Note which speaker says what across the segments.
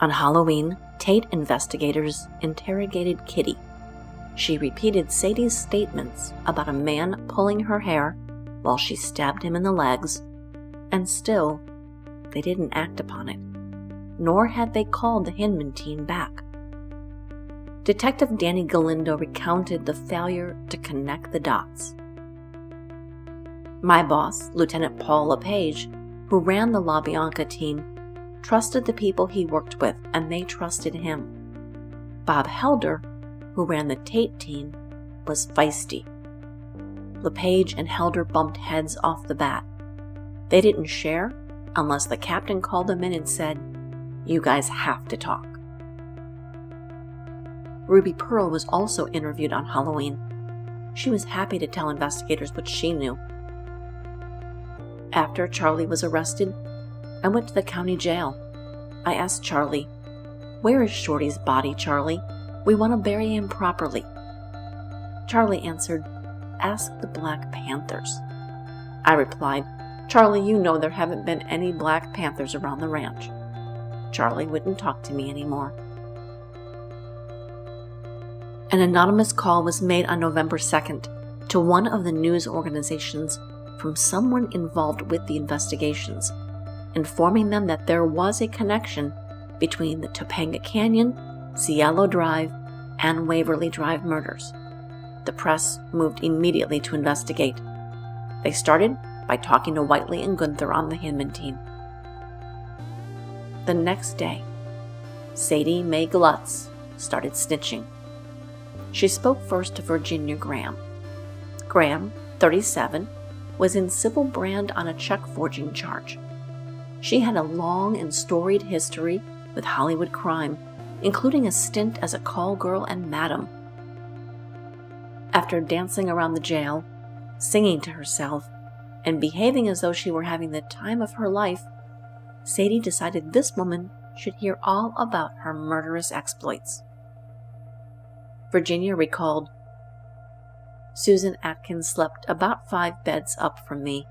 Speaker 1: On Halloween, Tate investigators interrogated Kitty. She repeated Sadie's statements about a man pulling her hair while she stabbed him in the legs, and still, they didn't act upon it, nor had they called the Hinman team back. Detective Danny Galindo recounted the failure to connect the dots. My boss, Lieutenant Paul LePage, who ran the LaBianca team, trusted the people he worked with, and they trusted him. Bob Helder, who ran the Tate team, was feisty. LePage and Helder bumped heads off the bat. They didn't share unless the captain called them in and said, "You guys have to talk." Ruby Pearl was also interviewed on Halloween. She was happy to tell investigators what she knew. After Charlie was arrested, I went to the county jail. I asked Charlie, "Where is Shorty's body, Charlie? We want to bury him properly." Charlie answered, "Ask the Black Panthers." I replied, "Charlie, you know there haven't been any Black Panthers around the ranch." Charlie wouldn't talk to me anymore. An anonymous call was made on November 2nd to one of the news organizations from someone involved with the investigations, informing them that there was a connection between the Topanga Canyon, Cielo Drive, and Waverly Drive murders. The press moved immediately to investigate. They started by talking to Whiteley and Gunther on the Hinman team. The next day, Sadie Mae Glutz started snitching. She spoke first to Virginia Graham. Graham, 37, was in civil brand on a check forging charge. She had a long and storied history with Hollywood crime, including a stint as a call girl and madam. After dancing around the jail, singing to herself, and behaving as though she were having the time of her life, Sadie decided this woman should hear all about her murderous exploits. Virginia recalled, "Susan Atkins slept about 5 beds up from me.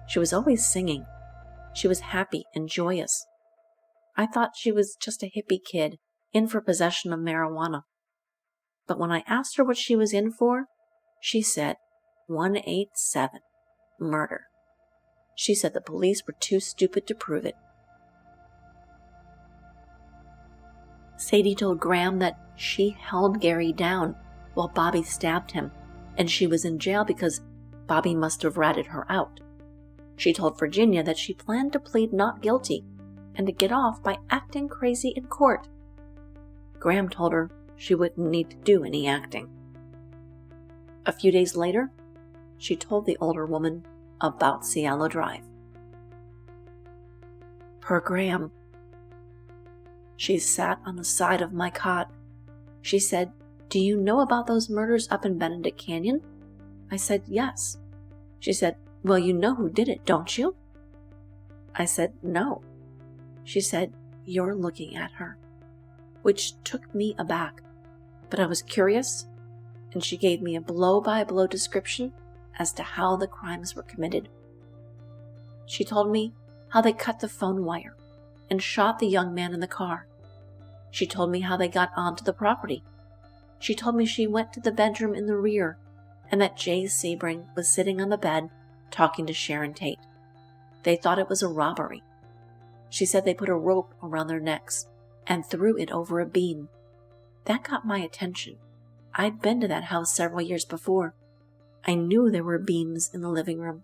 Speaker 1: She was always singing. She was happy and joyous. I thought she was just a hippie kid in for possession of marijuana. But when I asked her what she was in for, she said 187, murder. She said the police were too stupid to prove it." Sadie told Graham that she held Gary down while Bobby stabbed him, and she was in jail because Bobby must have ratted her out. She told Virginia that she planned to plead not guilty and to get off by acting crazy in court. Graham told her she wouldn't need to do any acting. A few days later, she told the older woman about Cielo Drive. Per Graham, "She sat on the side of my cot. She said, 'Do you know about those murders up in Benedict Canyon?' I said, 'Yes.' She said, 'Well, you know who did it, don't you?' I said, 'No.' She said, 'You're looking at her,' which took me aback, but I was curious, and she gave me a blow-by-blow description as to how the crimes were committed. She told me how they cut the phone wire and shot the young man in the car. She told me how they got onto the property. She told me she went to the bedroom in the rear and that Jay Sebring was sitting on the bed talking to Sharon Tate. They thought it was a robbery. She said they put a rope around their necks and threw it over a beam. That got my attention. I'd been to that house several years before. I knew there were beams in the living room.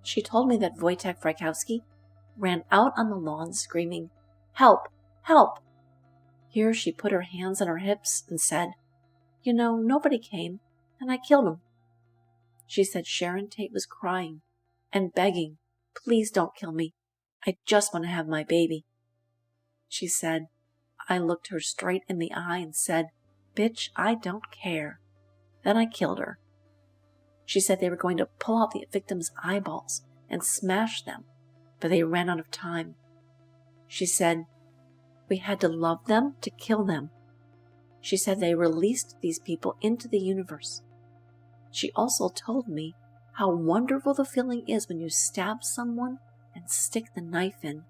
Speaker 1: She told me that Wojtek Frykowski ran out on the lawn screaming, 'Help! Help!' Here she put her hands on her hips and said, 'You know, nobody came, and I killed him.' She said Sharon Tate was crying and begging, 'Please don't kill me. I just want to have my baby.' She said, I looked her straight in the eye and said, 'Bitch, I don't care.' Then I killed her. She said they were going to pull out the victim's eyeballs and smash them, but they ran out of time. She said, 'We had to love them to kill them.' She said they released these people into the universe. She also told me how wonderful the feeling is when you stab someone and stick the knife in.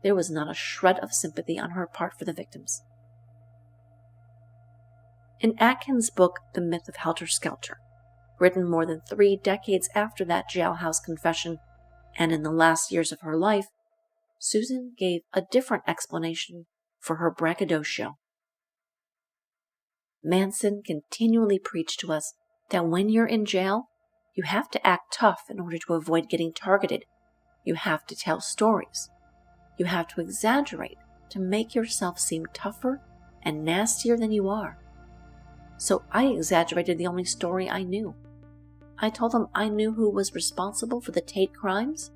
Speaker 1: There was not a shred of sympathy on her part for the victims. In Atkins' book, The Myth of Helter Skelter, written more than 3 decades after that jailhouse confession and in the last years of her life, Susan gave a different explanation for her braggadocio. Manson continually preached to us that when you're in jail, you have to act tough in order to avoid getting targeted. You have to tell stories. You have to exaggerate to make yourself seem tougher and nastier than you are. So I exaggerated the only story I knew. I told them I knew who was responsible for the Tate crimes,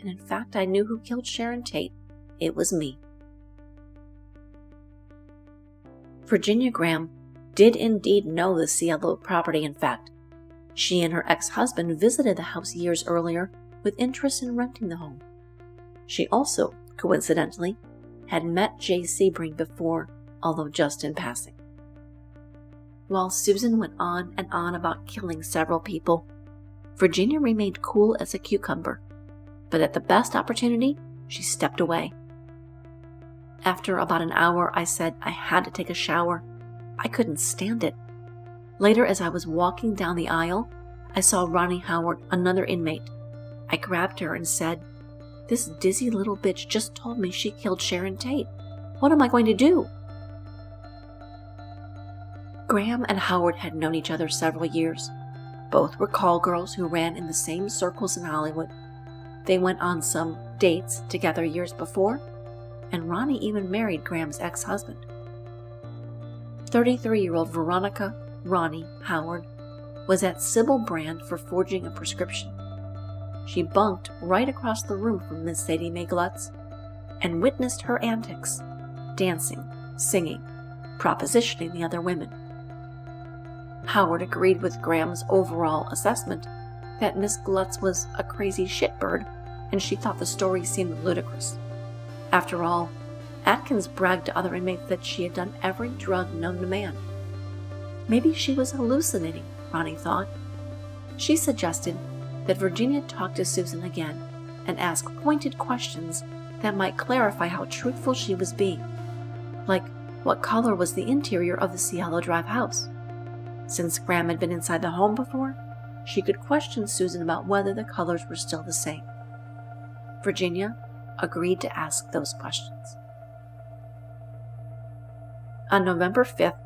Speaker 1: and in fact I knew who killed Sharon Tate. It was me. Virginia Graham did indeed know the Cielo property. In fact, she and her ex-husband visited the house years earlier with interest in renting the home. She also, coincidentally, had met Jay Sebring before, although just in passing. While Susan went on and on about killing several people, Virginia remained cool as a cucumber, but at the best opportunity, she stepped away. After about an hour, I said I had to take a shower. I couldn't stand it. Later, as I was walking down the aisle, I saw Ronnie Howard, another inmate. I grabbed her and said, "This dizzy little bitch just told me she killed Sharon Tate. What am I going to do?" Graham and Howard had known each other several years. Both were call girls who ran in the same circles in Hollywood. They went on some dates together years before, and Ronnie even married Graham's ex-husband. 33-year-old Veronica Ronnie Howard was at Sybil Brand for forging a prescription. She bunked right across the room from Miss Sadie Mae Glutz and witnessed her antics, dancing, singing, propositioning the other women. Howard agreed with Graham's overall assessment that Miss Glutz was a crazy shitbird, and she thought the story seemed ludicrous. After all, Atkins bragged to other inmates that she had done every drug known to man. Maybe she was hallucinating, Ronnie thought. She suggested that Virginia talk to Susan again and ask pointed questions that might clarify how truthful she was being, like what color was the interior of the Cielo Drive house. Since Graham had been inside the home before, she could question Susan about whether the colors were still the same. Virginia agreed to ask those questions. On November 5th,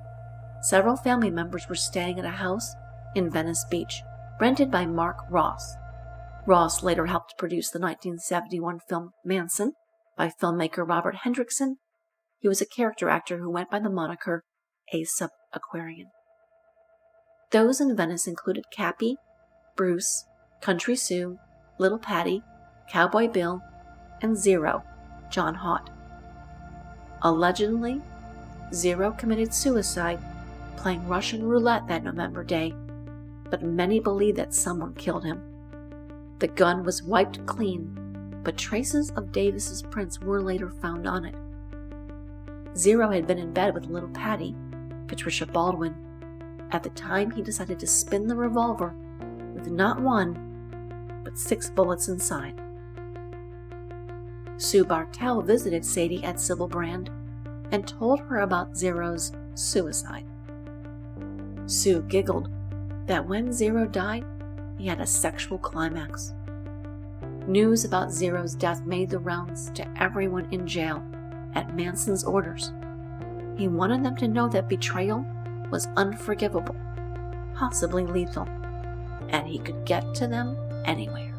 Speaker 1: several family members were staying at a house in Venice Beach, rented by Mark Ross. Ross later helped produce the 1971 film Manson by filmmaker Robert Hendrickson. He was a character actor who went by the moniker Aesop Aquarian. Those in Venice included Cappy, Bruce, Country Sue, Little Patty, Cowboy Bill, and Zero, John Hott. Allegedly, Zero committed suicide playing Russian roulette that November day, but many believe that someone killed him. The gun was wiped clean, but traces of Davis's prints were later found on it. Zero had been in bed with Little Patty, Patricia Baldwin, at the time he decided to spin the revolver with not 1, but 6 bullets inside. Sue Bartell visited Sadie at Sybil Brand and told her about Zero's suicide. Sue giggled that when Zero died, he had a sexual climax. News about Zero's death made the rounds to everyone in jail at Manson's orders. He wanted them to know that betrayal was unforgivable, possibly lethal, and he could get to them anywhere.